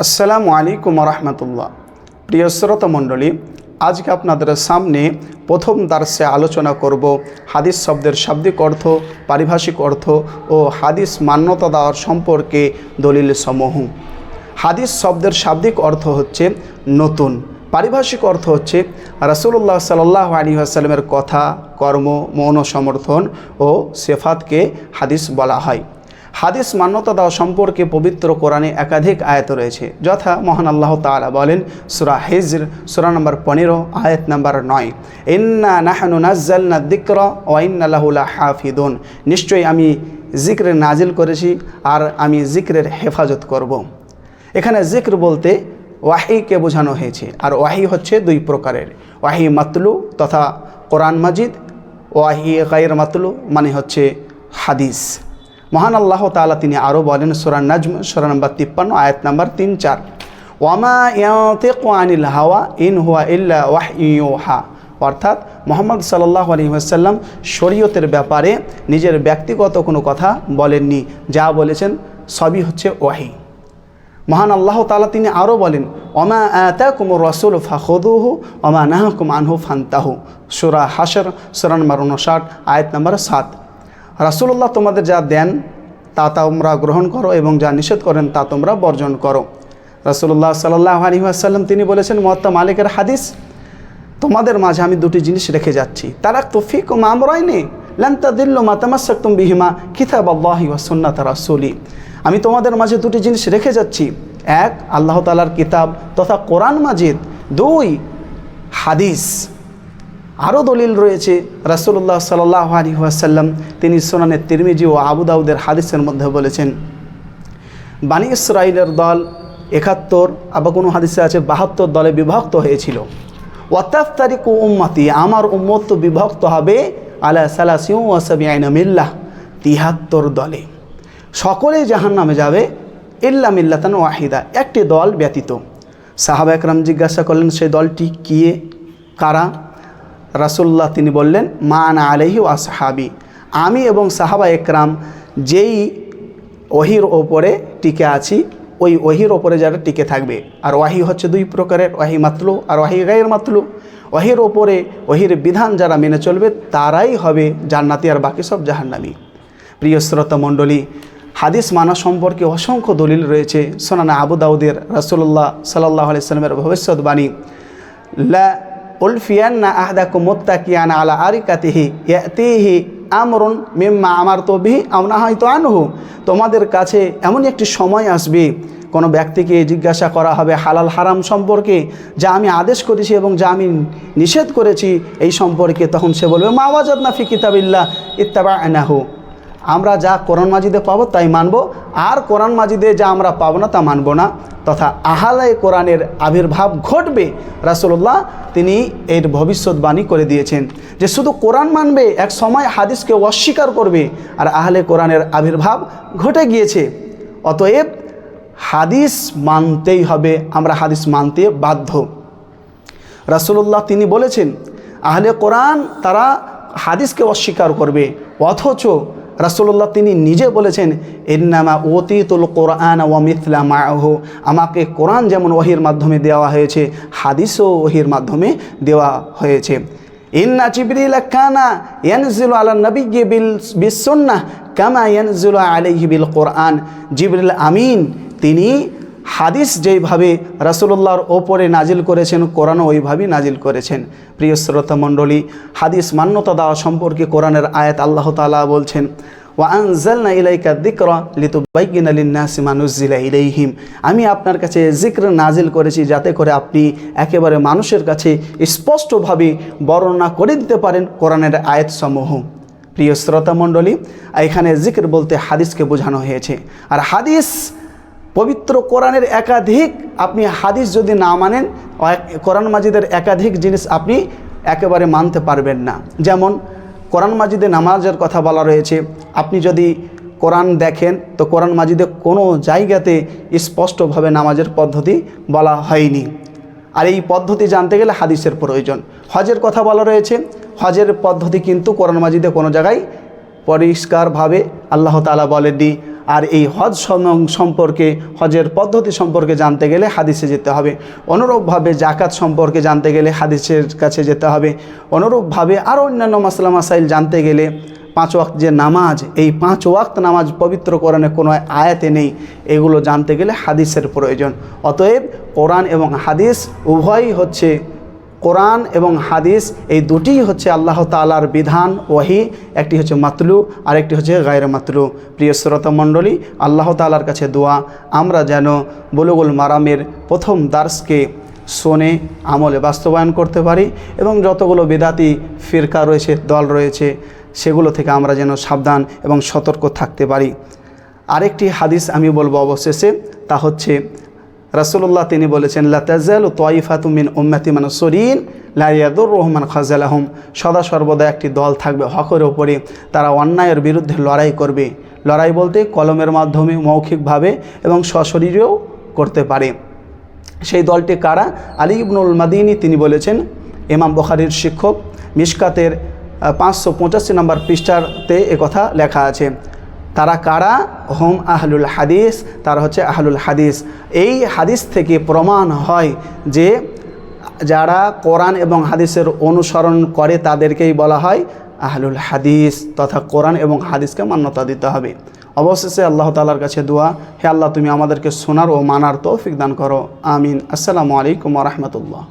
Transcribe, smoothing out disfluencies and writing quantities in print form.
আসসালামু আলাইকুম রহমতুল্লাহ। প্রিয় শ্রোতা মণ্ডলী, আজকে আপনাদের সামনে প্রথম দার্সে আলোচনা করব হাদিস শব্দের শাব্দিক অর্থ, পারিভাষিক অর্থ ও হাদিস মান্যতা দেওয়ার সম্পর্কে দলিল সমূহ। হাদিস শব্দের শাব্দিক অর্থ হচ্ছে নতুন, পারিভাষিক অর্থ হচ্ছে রাসূলুল্লাহ সাল্লাল্লাহু আলাইহি ওয়াসাল্লামের কথা, কর্ম, মৌন সমর্থন ও সিফাতকে হাদিস বলা হয়। হাদিস মান্যতা দেওয়া সম্পর্কে পবিত্র কোরআনে একাধিক আয়াত রয়েছে, যথা মহান আল্লাহ তাআলা বলেন সূরা হিজর সূরা নম্বর 15 আয়াত নম্বর 9, ইন্না নাহনু নাজ্জালনা যিকরা ওয়া ইন্না লাহু লাহাফিদুন, নিশ্চয়ই আমি জিক্র নাজিল করেছি আর আমি জিক্রের হেফাজত করব। এখানে জিক্র বলতে ওয়াহিকে বোঝানো হয়েছে, আর ওয়াহি হচ্ছে দুই প্রকারের, ওয়াহি মাতলু তথা কোরআন মাজিদ, ওয়াহি গায়র মাতলু মানে হচ্ছে হাদিস। মহান আল্লাহ তাআলা তিনি আরও বলেন সূরা নাজম সূরা নম্বর 53 আয়াত নম্বর 3-4, ওয়ামা ইয়ানতিকু আনিল হাওয়া ইন হুয়া ইল্লা ওয়াহয়ুন ইউহা, অর্থাৎ মুহাম্মদ সাল্লাল্লাহু আলাইহি ওয়াসাল্লাম শরীয়তের ব্যাপারে নিজের ব্যক্তিগত কোনো কথা বলেননি, যা বলেছেন সবই হচ্ছে ওয়াহি। মহান আল্লাহ তাআলা তিনি আরও বলেন ওমা আতাকুমুর রাসূল ফাখুযুহু ওমা নাহাকুম আনহু ফান্তাহু, সূরা হাশর সূরা নম্বর 59 আয়াত নম্বর 7। রাসূলুল্লাহ তোমাদের যা দেন তা তোমরা গ্রহণ করো এবং যা নিষেধ করেন তা তোমরা বর্জন করো। রাসূলুল্লাহ সাল্লাল্লাহু আলাইহি ওয়াসাল্লাম তিনি বলেছেন মুয়াত্তা মালিকের হাদিস, তোমাদের মাঝে আমি দুটি জিনিস রেখে যাচ্ছি, তারাকতু ফীকুম আমরাইনি লান তাদিল্লু মা তামাসসাকতুম বিহিমা কিতাবাল্লাহি ওয়া সুন্নাত রাসূলি, আমি তোমাদের মাঝে দুটি জিনিস রেখে যাচ্ছি, এক আল্লাহ তাআলার কিতাব তথা কোরআন মাজিদ, দুই হাদিস। আরও দলিল রয়েছে রাসূলুল্লাহ সাল্লাল্লাহু আলাইহি ওয়াসাল্লাম তিনি সুনানে তিরমিজি ও আবু দাউদের হাদিসের মধ্যে বলেছেন বানি ইসরাইলের দল 71, আবার কোনো হাদিসে আছে 72 দলে বিভক্ত হয়েছিল। ওয়াতাফতারিকু উম্মতি, আমার উম্মত তো বিভক্ত হবে আলা সালাসিন ওয়া সাবঈনা মিল্লাহ, 73 দলে, সকলেই জাহান্নামে যাবে ইল্লা মিল্লাতান ওয়াহিদা, একটি দল ব্যতীত। সাহাবা একরাম জিজ্ঞাসা করলেন সেই দলটি কি, কারা? রাসূলুল্লাহ তিনি বললেন মা আনা আলাইহি ওয়া আসহাবি, আমি এবং সাহাবা একরাম যেই ওহির ওপরে টিকে আছি ওই ওহির ওপরে যারা টিকে থাকবে। আর ওয়াহি হচ্ছে দুই প্রকারের, ওয়াহি মাতলু আর ওয়াহি গায়র মাতলু। ওহির ওপরে ওহির বিধান যারা মেনে চলবে তারাই হবে জান্নাতি, আর বাকি সব জাহান্নামী। প্রিয় শ্রোতা মণ্ডলী, হাদিস মানা সম্পর্কে অসংখ্য দলিল রয়েছে। সুনানে আবু দাউদের রাসূলুল্লাহ সাল্লাল্লাহু আলাইহি ওয়াসাল্লামের ভবিষ্যৎবাণী, লা উলফিয়ান্না আহদাকুম মুত্তাকিয়ান আলা আরিকাতিহি ইয়াতিহি আমরুন মিম্মা আমারতু বিহি আও নাহাইতু আনহু, তোমাদের কাছে এমন একটি সময় আসবে কোনো ব্যক্তিকে জিজ্ঞাসা করা হবে হালাল হারাম সম্পর্কে, যা আমি আদেশ করেছি এবং যা আমি নিষেধ করেছি এই সম্পর্কে, তখন সে বলবে মা ওয়াজাদনা ফি কিতাবিল্লাহ ইত্তাবা'নাহু, আমরা যা কোরআন মাজিদে পাবো তাই মানব, আর কোরআন মাজিদে যা আমরা পাবো না তা মানব না। তথা আহলে কোরআনের আবির্ভাব ঘটবে। রাসূলুল্লাহ তিনি এর ভবিষ্যৎবাণী করে দিয়েছেন যে শুধু কোরআন মানবে, এক সময় হাদিসকে অস্বীকার করবে, আর আহলে কোরআনের আবির্ভাব ঘটে গিয়েছে। অতএব হাদিস মানতেই হবে, আমরা হাদিস মানতে বাধ্য। রাসূলুল্লাহ তিনি বলেছেন আহলে কোরআন তারা হাদিসকে অস্বীকার করবে, অথচ রাসূলুল্লাহ তিনি নিজে বলেছেন ইন্নামা উতীতুল কোরআন ওয়া মিথলা মাআহু, আমাকে কোরআন যেমন ওহির মাধ্যমে দেওয়া হয়েছে হাদিসও ওহির মাধ্যমে দেওয়া হয়েছে। ইন্না জিবরিল কানা ইয়ানজিলু আলা নবিয়্যি বিসুন্নাহ কামা ইয়ানজিলু আলাইহি বিল কোরআন, জিবরিল আমিন তিনি হাদিস যেইভাবে রাসূলুল্লাহর ওপরে নাজিল করেছেন কোরআনও ওইভাবেই নাজিল করেছেন। প্রিয় শ্রোতা মণ্ডলী, হাদিস মান্যতা দেওয়া সম্পর্কে কোরআনের আয়াত আল্লাহ তাআলা বলছেন ওয়া আনজালনা ইলাইকা যিকরা লিতুবাইয়িনা লিন-নাসি মা নুযিলা ইলাইহিম, আমি আপনার কাছে জিক্র নাজিল করেছি যাতে করে আপনি একেবারে মানুষের কাছে স্পষ্টভাবে বর্ণনা করে দিতে পারেন কোরআনের আয়াতসমূহ। প্রিয় শ্রোতা মণ্ডলী, এখানে জিক্র বলতে হাদিসকে বোঝানো হয়েছে। আর হাদিস পবিত্র কোরআনের একাধিক, আপনি হাদিস যদি না মানেন কোরআন মাজিদের একাধিক জিনিস আপনি একেবারে মানতে পারবেন না। যেমন কোরআন মাজিদে নামাজের কথা বলা রয়েছে, আপনি যদি কোরআন দেখেন তো কোরআন মাজিদে কোনো জায়গাতে স্পষ্টভাবে নামাজের পদ্ধতি বলা হয়নি, আর এই পদ্ধতি জানতে গেলে হাদিসের প্রয়োজন। হজের কথা বলা রয়েছে, হজের পদ্ধতি কিন্তু কোরআন মাজিদে কোনো জায়গায় পরিষ্কারভাবে আল্লাহ তাআলা বলেননি। আর এই হজ সম্পর্কে, হজের পদ্ধতি সম্পর্কে জানতে গেলে হাদিসে যেতে হবে। অনুরূপভাবে জাকাত সম্পর্কে জানতে গেলে হাদিসের কাছে যেতে হবে। অনুরূপভাবে আরও অন্যান্য মাসলা মাসাইল জানতে গেলে 5 ওয়াক্ত যে নামাজ, এই 5 ওয়াক্ত নামাজ পবিত্র কোরআনে কোনো আয়াতে নেই, এগুলো জানতে গেলে হাদিসের প্রয়োজন। অতএব কোরআন এবং হাদিস উভয়ই হচ্ছে, কোরআন এবং হাদিস এই দুটিই হচ্ছে আল্লাহ তাআলার বিধান, ওয়াহি। একটি হচ্ছে মাতলু, আরেকটি হচ্ছে গায়রে মাতলু। প্রিয় শ্রোতা মণ্ডলী, আল্লাহ তাআলার কাছে দোয়া আমরা যেন বুলুগুল মারামের প্রথম দার্সকে শোনে আমলে বাস্তবায়ন করতে পারি এবং যতগুলো বিদাতি ফিরকা রয়েছে, দল রয়েছে, সেগুলো থেকে আমরা যেন সাবধান এবং সতর্ক থাকতে পারি। আরেকটি হাদিস আমি বলবো অবশেষে, তা হচ্ছে রাসূলুল্লাহ তিনি বলেছেন, লা তাজালু তাইফাতুম মিন উম্মতি মানসুরিন লা ইয়াদুররুহুম মান খাযালাহুম। সদা সর্বদা একটি দল থাকবে হকের ওপরে, তারা অন্যায়ের বিরুদ্ধে লড়াই করবে। লড়াই বলতে কলমের মাধ্যমে, মৌখিকভাবে এবং সশরীরেও করতে পারে। সেই দলটি কারা? আলী ইবনুল মাদিনী তিনি বলেছেন, ইমাম বুখারীর শিক্ষক, মিশকাতের 585 নম্বর পৃষ্ঠাতে একথা লেখা আছে। তারা কারা? হোম আহলুল হাদিস, তারা হচ্ছে আহলুল হাদিস। এই হাদিস থেকে প্রমাণ হয় যে যারা কোরআন এবং হাদিসের অনুসরণ করে তাদেরকেই বলা হয় আহলুল হাদিস, তথা কোরআন এবং হাদিসকে মান্যতা দিতে হবে। অবশেষে আল্লাহ তাআলার কাছে দোয়া, হে আল্লাহ তুমি আমাদেরকে শোনার ও মানার তৌফিক দান করো। আমিন। আসসালামু আলাইকুম ওয়া রাহমাতুল্লাহ।